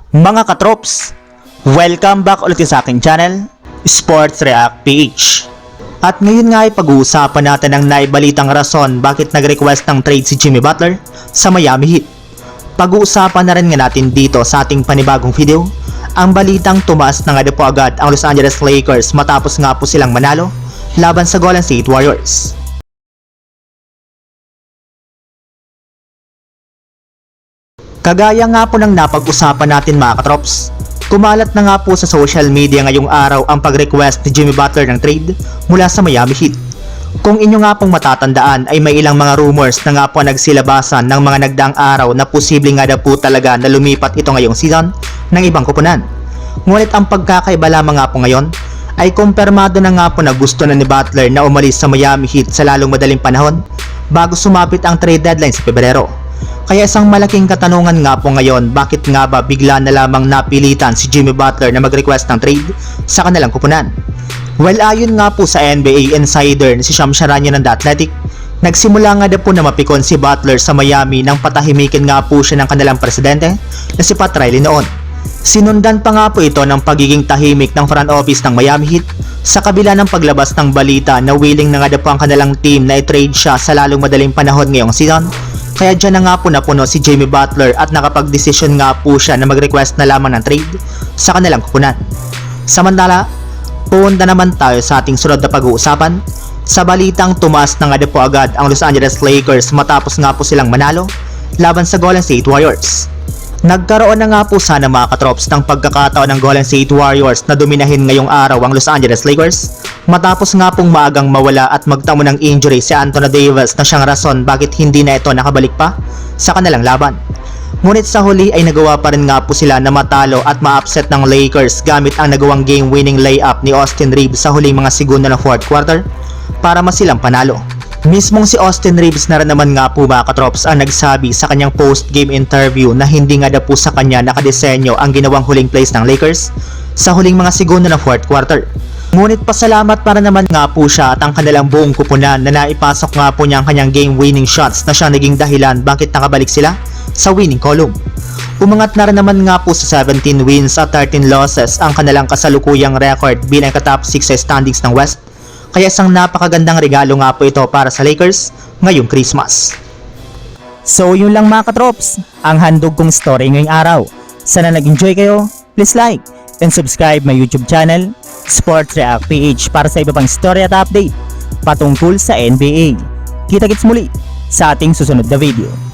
Mga katrops, welcome back ulit sa aking channel, Sports React PH. At ngayon nga ay pag-uusapan natin ang naibalitang rason bakit nag-request ng trade si Jimmy Butler sa Miami Heat. Pag-uusapan na rin nga natin dito sa ating panibagong video, ang balitang tumaas na nga po agad ang Los Angeles Lakers matapos nga po silang manalo laban sa Golden State Warriors. Kagaya nga po ng napag-usapan natin mga katrops, kumalat na nga po sa social media ngayong araw ang pag-request ni Jimmy Butler ng trade mula sa Miami Heat. Kung inyo nga pong matatandaan ay may ilang mga rumors na nga po nagsilabasan ng mga nagdaang araw na posibleng nga na po talaga na lumipat ito ngayong season ng ibang koponan. Ngunit ang pagkakaiba lamang nga po ngayon ay kumpirmado na nga po na gusto na ni Butler na umalis sa Miami Heat sa lalong madaling panahon bago sumapit ang trade deadline sa Pebrero. Kaya isang malaking katanungan nga po ngayon, bakit nga ba bigla na lamang napilitan si Jimmy Butler na mag-request ng trade sa kanilang kupunan? Well, ayon nga po sa NBA insider na si Shams Charania ng The Athletic, nagsimula nga na po na mapikon si Butler sa Miami nang patahimikin nga po siya ng kanilang presidente na si Pat Riley noon. Sinundan pa nga po ito ng pagiging tahimik ng front office ng Miami Heat sa kabila ng paglabas ng balita na willing na nga na po ang kanilang team na i-trade siya sa lalong madaling panahon ngayong season. Kaya dyan na nga po napuno si Jimmy Butler at nakapag-desisyon nga po siya na mag-request na lamang ng trade sa kanilang kupunan. Samantala, punta naman tayo sa ating sunod na pag-uusapan sa balitang tumaas na nga po agad ang Los Angeles Lakers matapos nga po silang manalo laban sa Golden State Warriors. Nagkaroon na nga po sana mga katrops ng pagkakataon ng Golden State Warriors na dominahin ngayong araw ang Los Angeles Lakers matapos nga pong maagang mawala at magtamo ng injury si Anthony Davis na siyang rason bakit hindi na ito nakabalik pa sa kanilang laban. Ngunit sa huli ay nagawa pa rin nga po sila na matalo at ma-upset ng Lakers gamit ang nagawang game-winning layup ni Austin Reeves sa huling mga segundo ng fourth quarter para masilang panalo. Mismong si Austin Reeves na rin naman nga po mga katrops ang nagsabi sa kanyang post-game interview na hindi nga na po sa kanya nakadesenyo ang ginawang huling plays ng Lakers sa huling mga segundo ng fourth quarter. Ngunit pasalamat para naman nga po siya at ang kanilang buong kupunan na naipasok nga po niya ang kanyang game-winning shots na siya naging dahilan bakit nakabalik sila sa winning column. Umangat na rin naman nga po sa 17 wins at 13 losses ang kanilang kasalukuyang record bilang ka-top 6 sa standings ng West. Kaya isang napakagandang regalo nga po ito para sa Lakers ngayong Christmas. So yun lang mga katrops, ang handog kong story ngayong araw. Sana nag-enjoy kayo, please like and subscribe my YouTube channel, Sports React PH, para sa iba pang story at update patungkol sa NBA. Kita-kits muli sa ating susunod na video.